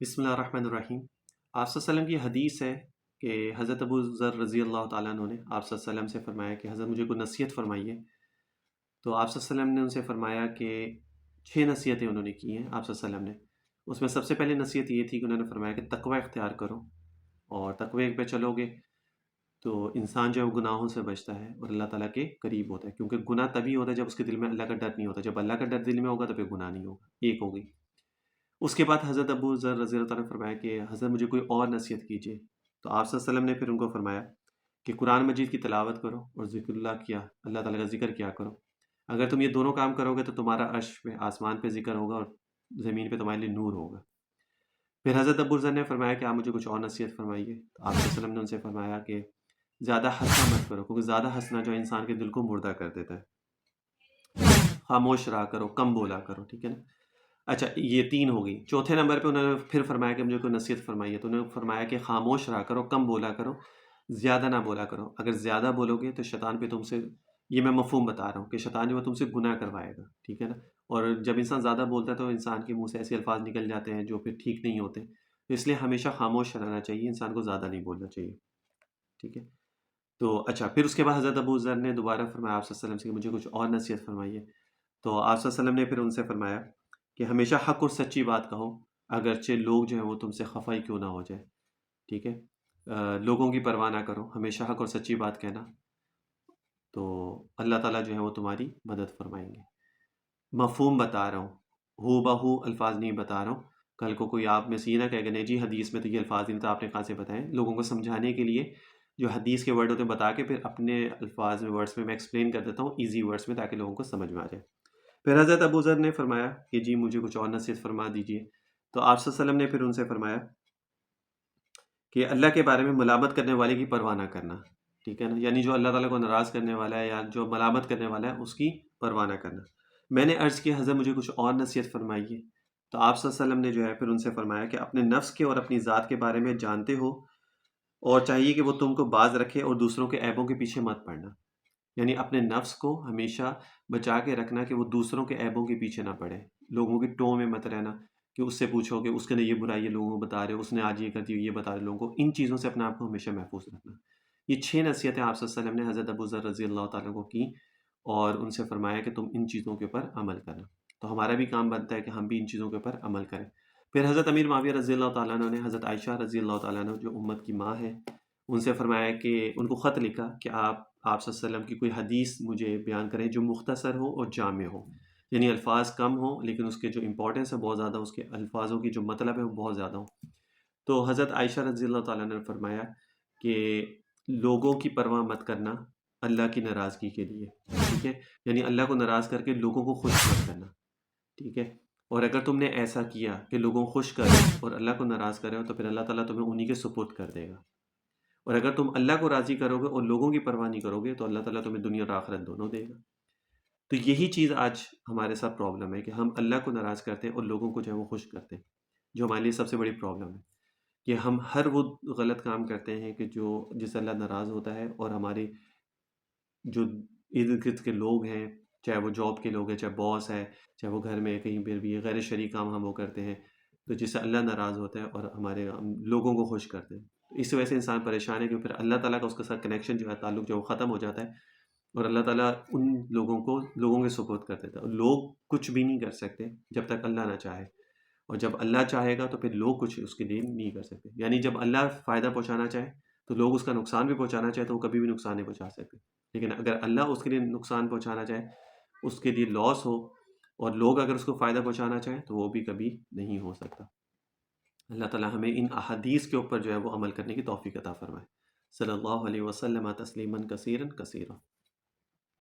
بسم اللہ الرحمن الرحیم۔ آپ صلی اللہ علیہ وسلم کی حدیث ہے کہ حضرت ابو ذر رضی اللہ تعالیٰ عنہ نے آپ صلی اللہ علیہ وسلم سے فرمایا کہ حضرت مجھے کوئی نصیحت فرمائیے۔ تو آپ صلی اللہ علیہ وسلم نے ان سے فرمایا کہ 6 نصیحتیں انہوں نے کی ہیں آپ صلی اللہ علیہ وسلم نے۔ اس میں سب سے پہلے نصیحت یہ تھی کہ انہوں نے فرمایا کہ تقوی اختیار کرو، اور تقوی پہ چلو گے تو انسان جو ہے وہ گناہوں سے بچتا ہے اور اللہ تعالیٰ کے قریب ہوتا ہے، کیونکہ گناہ تبھی ہوتا ہے جب اس کے دل میں اللہ کا ڈر نہیں ہوتا۔ جب اللہ کا ڈر دل میں ہوگا تو پھر گناہ نہیں ہوگا۔ ایک ہوگی۔ اس کے بعد حضرت ابو ذر رضی اللہ تعالیٰ نے فرمایا کہ حضرت مجھے کوئی اور نصیحت کیجیے۔ تو آپ صلی اللہ علیہ وسلم نے پھر ان کو فرمایا کہ قرآن مجید کی تلاوت کرو اور ذکر اللہ تعالیٰ کا ذکر کیا کرو۔ اگر تم یہ دونوں کام کرو گے تو تمہارا عرش پہ آسمان پہ ذکر ہوگا اور زمین پہ تمہارے لیے نور ہوگا۔ پھر حضرت ابو ذر نے فرمایا کہ آپ مجھے کچھ اور نصیحت فرمائیے۔ تو آپ صلی اللہ علیہ وسلم نے ان سے فرمایا کہ زیادہ ہنسنا مت کرو، کیونکہ زیادہ ہنسنا جو انسان کے دل کو مردہ کر دیتا ہے۔ خاموش رہا کرو، کم بولا کرو، ٹھیک ہے نا۔ اچھا، یہ 3 ہو گئی۔ چوتھے نمبر پہ انہوں نے پھر فرمایا کہ مجھے کوئی نصیحت فرمائیے۔ تو انہوں نے فرمایا کہ خاموش رہا کرو، کم بولا کرو، زیادہ نہ بولا کرو۔ اگر زیادہ بولو گے تو شیطان پہ تم سے، یہ میں مفہوم بتا رہا ہوں کہ شیطان جو ہے تم سے گناہ کروائے گا، ٹھیک ہے نا۔ اور جب انسان زیادہ بولتا ہے تو انسان کے منہ سے ایسے الفاظ نکل جاتے ہیں جو پھر ٹھیک نہیں ہوتے، تو اس لیے ہمیشہ خاموش رہنا چاہیے، انسان کو زیادہ نہیں بولنا چاہیے، ٹھیک ہے۔ تو اچھا، پھر اس کے بعد حضرت ابو ذر نے دوبارہ فرمایا آپ صلی اللہ علیہ وسلم سے کہ مجھے کچھ اور نصیحت فرمائیے۔ تو آپ صلی اللہ علیہ وسلم نے پھر ان سے فرمایا کہ ہمیشہ حق اور سچی بات کہو، اگرچہ لوگ جو ہیں وہ تم سے خفا ہی کیوں نہ ہو جائے، ٹھیک ہے۔ لوگوں کی پرواہ نہ کرو، ہمیشہ حق اور سچی بات کہنا، تو اللہ تعالیٰ جو ہے وہ تمہاری مدد فرمائیں گے۔ مفہوم بتا رہا ہوں، ہو بہو الفاظ نہیں بتا رہا ہوں۔ کل کو کوئی آپ میں سے یہ نہ کہے کہ نہیں جی حدیث میں تو یہ الفاظ نہیں، تو آپ نے کہاں سے بتائیں؟ لوگوں کو سمجھانے کے لیے جو حدیث کے ورڈ ہوتے ہیں بتا کے پھر اپنے الفاظ میں، ورڈس میں ایکسپلین کر دیتا ہوں ایزی ورڈس میں، تاکہ لوگوں کو سمجھ میں آ جائے۔ پھر حضرت ابو ذر نے فرمایا کہ جی مجھے کچھ اور نصیحت فرما دیجیے۔ تو آپ صلی اللہ علیہ وسلم نے پھر ان سے فرمایا کہ اللہ کے بارے میں ملامت کرنے والے کی پرواہ نہ کرنا، ٹھیک ہے نا۔ یعنی جو اللہ تعالیٰ کو ناراض کرنے والا ہے یا جو ملامت کرنے والا ہے اس کی پرواہ نہ کرنا۔ میں نے عرض کیا حضرت مجھے کچھ اور نصیحت فرمائیے۔ تو آپ صلی اللہ علیہ وسلم نے جو ہے پھر ان سے فرمایا کہ اپنے نفس کے اور اپنی ذات کے بارے میں جانتے ہو، اور چاہیے کہ وہ تم کو باز رکھے اور دوسروں کے عیبوں کے پیچھے مت پڑنا۔ یعنی اپنے نفس کو ہمیشہ بچا کے رکھنا کہ وہ دوسروں کے عیبوں کے پیچھے نہ پڑے، لوگوں کی ٹو میں مت رہنا کہ اس سے پوچھو کہ اس کے نے یہ برائی ہے لوگوں کو بتا رہے ہو، اس نے آج یہ کر دی یہ بتا رہے لوگوں کو۔ ان چیزوں سے اپنے آپ کو ہمیشہ محفوظ رکھنا۔ یہ 6 نصیحتیں آپ صلی اللہ علیہ وسلم نے حضرت ابو ذر رضی اللہ تعالیٰ کو کی، اور ان سے فرمایا کہ تم ان چیزوں کے اوپر عمل کرنا۔ تو ہمارا بھی کام بنتا ہے کہ ہم بھی ان چیزوں کے اوپر عمل کریں۔ پھر حضرت امیر معاویہ رضی اللہ تعالیٰ عنہ نے حضرت عائشہ رضی اللہ تعالیٰ عنہ جو امت کی ماں ہے، ان سے فرمایا کہ ان کو خط لکھا کہ آپ صلی اللہ علیہ وسلم کی کوئی حدیث مجھے بیان کریں جو مختصر ہو اور جامع ہو، یعنی الفاظ کم ہوں لیکن اس کے جو امپورٹنس ہے بہت زیادہ، اس کے الفاظوں کی جو مطلب ہے وہ بہت زیادہ ہو۔ تو حضرت عائشہ رضی اللہ تعالیٰ نے فرمایا کہ لوگوں کی پرواہ مت کرنا اللہ کی ناراضگی کے لیے، ٹھیک ہے۔ یعنی اللہ کو ناراض کر کے لوگوں کو خوش مت کرنا، ٹھیک ہے۔ اور اگر تم نے ایسا کیا کہ لوگوں کو خوش کرو اور اللہ کو ناراض کرے ہو تو پھر اللہ تعالیٰ تمہیں انہی کے سپرد کر دے گا۔ اور اگر تم اللہ کو راضی کرو گے اور لوگوں کی پرواہ نہیں کرو گے تو اللہ تعالیٰ تمہیں دنیا اور آخرت دونوں دے گا۔ تو یہی چیز آج ہمارے ساتھ پرابلم ہے کہ ہم اللہ کو ناراض کرتے ہیں اور لوگوں کو جو ہے وہ خوش کرتے ہیں، جو ہمارے لیے سب سے بڑی پرابلم ہے کہ ہم ہر وہ غلط کام کرتے ہیں کہ جس سے اللہ ناراض ہوتا ہے، اور ہمارے جو ارد گرد کے لوگ ہیں، چاہے وہ جاب کے لوگ ہیں، چاہے باس ہے، چاہے وہ گھر میں کہیں پہ بھی غیر شرعی کام ہم وہ کرتے ہیں، تو جس سے اللہ ناراض ہوتا ہے اور ہم لوگوں کو خوش کرتے ہیں۔ تو اس وجہ سے انسان پریشان ہے کہ پھر اللہ تعالیٰ کا اس کے ساتھ کنیکشن جو ہے، تعلق جو ہے وہ ختم ہو جاتا ہے، اور اللہ تعالیٰ ان لوگوں کو لوگوں کے سپرد کر دیتا ہے۔ اور لوگ کچھ بھی نہیں کر سکتے جب تک اللہ نہ چاہے، اور جب اللہ چاہے گا تو پھر لوگ کچھ اس کے لیے نہیں کر سکتے۔ یعنی جب اللہ فائدہ پہنچانا چاہے تو لوگ اس کا نقصان بھی پہنچانا چاہے تو وہ کبھی بھی نقصان نہیں پہنچا سکتے، لیکن اگر اللہ اس کے لیے نقصان پہنچانا چاہے، اس کے لیے لاس ہو، اور لوگ اگر اس کو فائدہ پہنچانا چاہیں تو وہ بھی کبھی نہیں ہو سکتا۔ اللہ تعالیٰ ہمیں ان احادیث کے اوپر جو ہے وہ عمل کرنے کی توفیق عطا فرمائے۔ صلی اللہ علیہ وسلم تسلیما کثیرا کثیرا۔